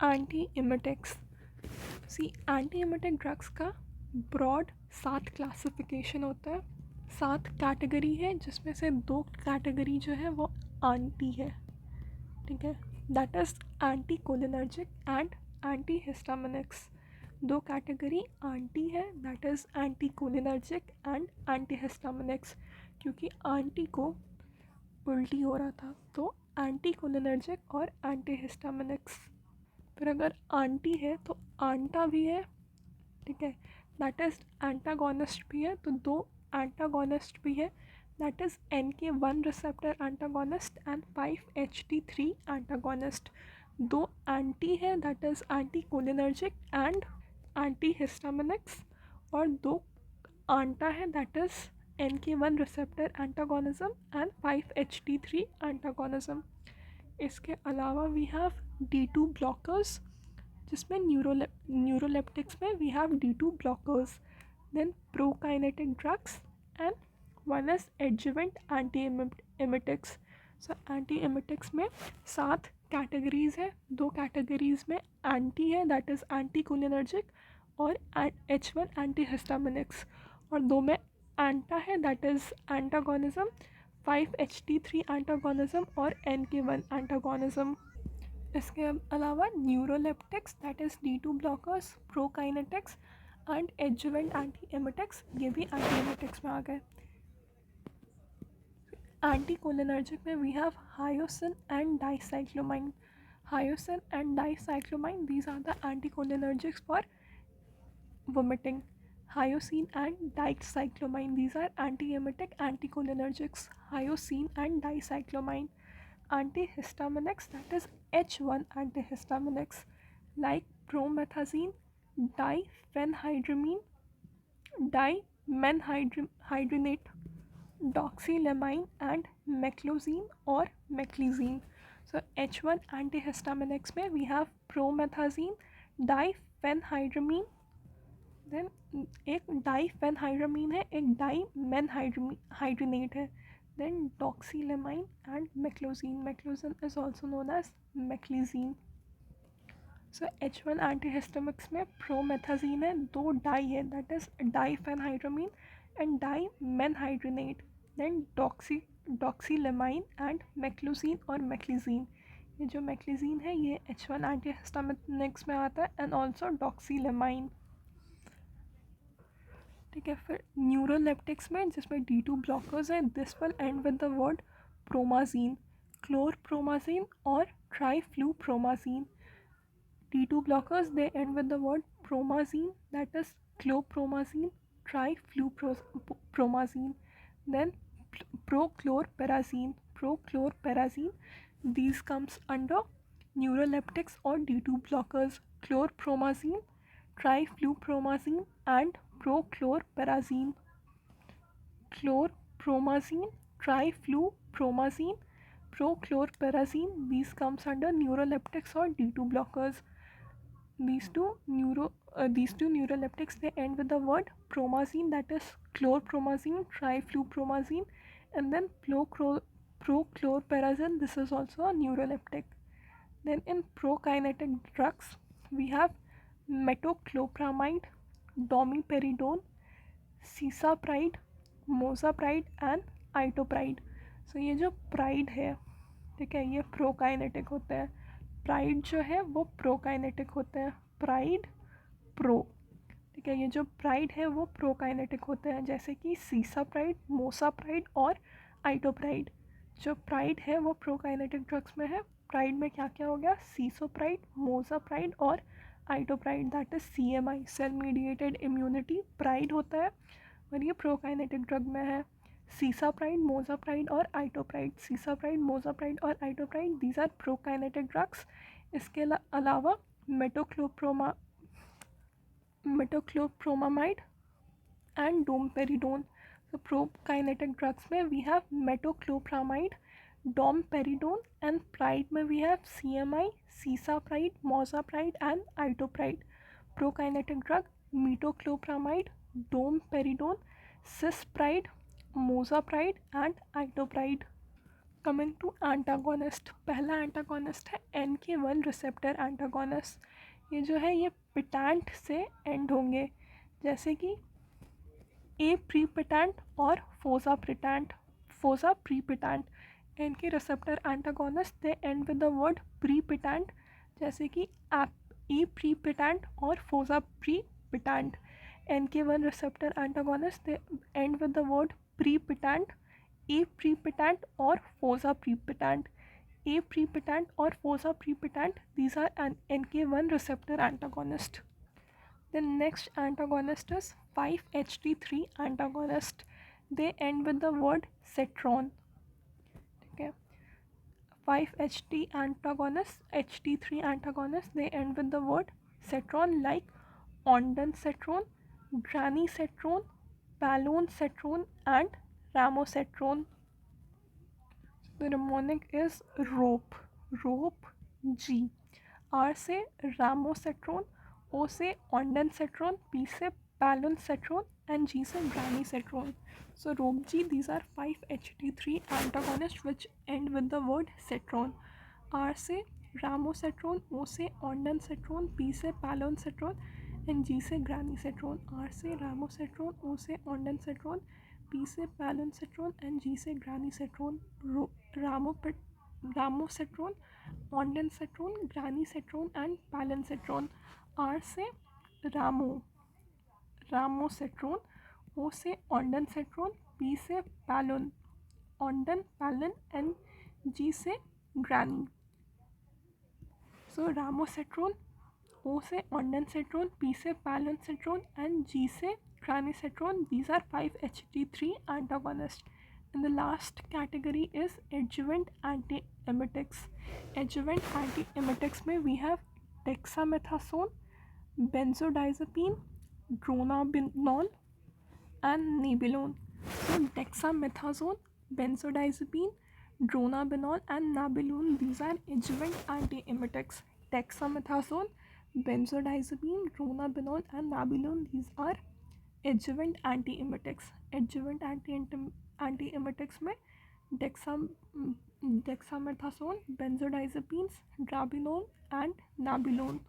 Anti emetics. Anti emetic drugs का broad 7 classification होता है, 7 कैटेगरी है, जिसमें से 2 कैटेगरी जो है वो एंटी है, ठीक है। That is anticholinergic and antihistaminics. 2 category anti है, that is anticholinergic and antihistaminics. क्योंकि एंटी को उल्टी हो रहा था तो एंटी कोलिनर्जिक और एंटी हिस्टामिनिक्स। फिर अगर आंटी है तो आंटा भी है, ठीक है, दैट इज एंटागोनिस्ट भी है, तो 2 एंटागोनिस्ट भी है, that is NK1 receptor antagonist and 5-HT3 antagonist. 2 anti है, that is anticholinergic and antihistaminics, और 2 आंटा है, that is NK1 receptor antagonism and 5-HT3 antagonism. इसके अलावा वी हैव D2 ब्लॉकर्स, जिसमें न्यूरोलेप्टिक्स में we have D2 blockers, then prokinetic drugs and one is adjuvant anti emetics. So anti emetics में 7 categories है, 2 categories में anti है, that is anticholinergic और H1 anti histaminics, और 2 में एंटा है, that is antagonism, 5-HT3 antagonism और NK1 antagonism. इसके अलावा neuroleptics, that is D2 blockers, prokinetics and adjuvant anti emetics, ये भी एंटी एमिटिक्स में आ गए। एंटी कोलिनर्जिक में we have hyoscine and dicyclomine. Hyoscine and dicyclomine, these are the anti cholinergics for vomiting. Hyoscine and dicyclomine, these are anti-emetic anticholinergics. Hyoscine and dicyclomine. Antihistaminics, that is H1 antihistaminics, like promethazine, diphenhydramine, dimenhydrinate, doxylamine and meclizine or meclizine. So H1 antihistaminics में we have promethazine, diphenhydramine, then एक diphenhydramine है, एक dimenhydrinate है, then doxylamine and meclozine. Meclozine is also known as meclizine. So H1 antihistaminics में promethazine है, 2 di है, that is diphenhydramine and dimenhydrinate, then doxylamine and meclozine और meclizine. ये जो मेक्लीजीन है ये H1 एंटीहिस्टामिक्स में आता है एंड ऑल्सो डॉक्सीलेमाइन, ठीक है। फिर न्यूरोलेप्टिक्स में जिसमें D2 ब्लॉकर्स हैं, this will end with the word promazine, chlorpromazine और triflupromazine. D2 blockers, they end with the word promazine, that is chlorpromazine, triflupromazine. Then prochlorperazine, these comes under neuroleptics or D2 blockers, chlorpromazine, triflupromazine and prochlorperazine. Chlorpromazine, triflupromazine, prochlorperazine, these comes under neuroleptics or D2 blockers. These two neuroleptics, they end with the word promazine, that is chlorpromazine, triflupromazine, and then prochlorperazine, this is also a neuroleptic. Then in prokinetic drugs we have metoclopramide, domperidone, cisapride, mozapride and itopride. So ये जो pride है, ठीक है, ये prokinetic होते हैं, pride जो है वो प्रोकाइनेटिक होते हैं, प्राइड प्रो, ठीक है। ये जो प्राइड है वो प्रोकाइनेटिक होते हैं, जैसे कि सीसाप्राइड, मोसाप्राइड और आइटोप्राइड। जो प्राइड है वो प्रोकाइनेटिक ड्रग्स में है। प्राइड में क्या क्या हो गया, सीसोप्राइड, मोसाप्राइड और itopride, that is CMI, cell mediated immunity pride होता है, और ये प्रोकाइनेटिक ड्रग में है। सीसाप्राइड, मोजाप्राइड और आइटोप्राइड, सीसाप्राइड, मोजाप्राइड और आइटोप्राइड, दीज आर प्रोकाइनेटिक ड्रग्स। इसके अलावा metoclopramide and domperidone. So prokinetic drugs में we have metoclopramide, domperidone, and pride में we have CMI, cisapride, mozapride and itopride. Prokinetic drug metoclopramide, domperidone, cispride, mozapride and itopride. Coming to antagonist, पहला antagonist है NK1 receptor antagonist. ये जो है ये पिटेंट से and होंगे, जैसे कि ए प्रीपिटेंट और फोजा प्रीपिटेंट। इनके receptor antagonist they end with the word prepitant, जैसे कि ए प्रीपिटेंट और fosaprepitant. NK1 receptor antagonist they end with the word prepitant, aprepitant और फोजा प्रीपिटेंट। ए प्रीपिटेंट और fosaprepitant, these are an NK1 receptor antagonist. The next antagonist is 5-HT3 antagonist. They end with the word citron. Okay. 5-HT antagonist, HT3 antagonist, they end with the word citron, like ondansetron, granisetron, palonsetron, and ramosetron. The mnemonic is rope, rope G. R से ramosetron, O से ondansetron, P से palonsetron, and G से granisetron. So rope G, these are 5-HT3 antagonists which end with the word citron. R से ramosetron, O से ondansetron, P से palonsetron, and G से granisetron. R से ramosetron, O से ondansetron, P से palonsetron, and G से granisetron. रामोसेट्रोन, ऑन्डेनसेट्रोन, ग्रानीसेट्रोन and पैलेंसेट्रोन। Are से रामोसेट्रोन, ओ से ऑन्डेनसेट्रोन, पी से पैलोन, ऑन्डन पैलन, एंड जी से ग्रानी। सो रामोसेट्रोन, ओ से ऑन्डेनसेट्रोन, पी से पैलोनसेट्रोन, एंड जी से ग्रानीसेट्रोन. These are 5-HT3 antagonists. And the last category is adjuvant antiemetics. Adjuvant antiemetics में we have dexamethasone, benzodiazepine, dronabinol, and nabilone. So dexamethasone, benzodiazepine, dronabinol, and nabilone, these are adjuvant antiemetics. Dexamethasone, benzodiazepine, dronabinol, and nabilone, these are adjuvant anti emetics. Adjuvant anti emetics में dexamethasone, बेंजोडाइजेपीन्स, ड्राबिनोल and नाबिलोन।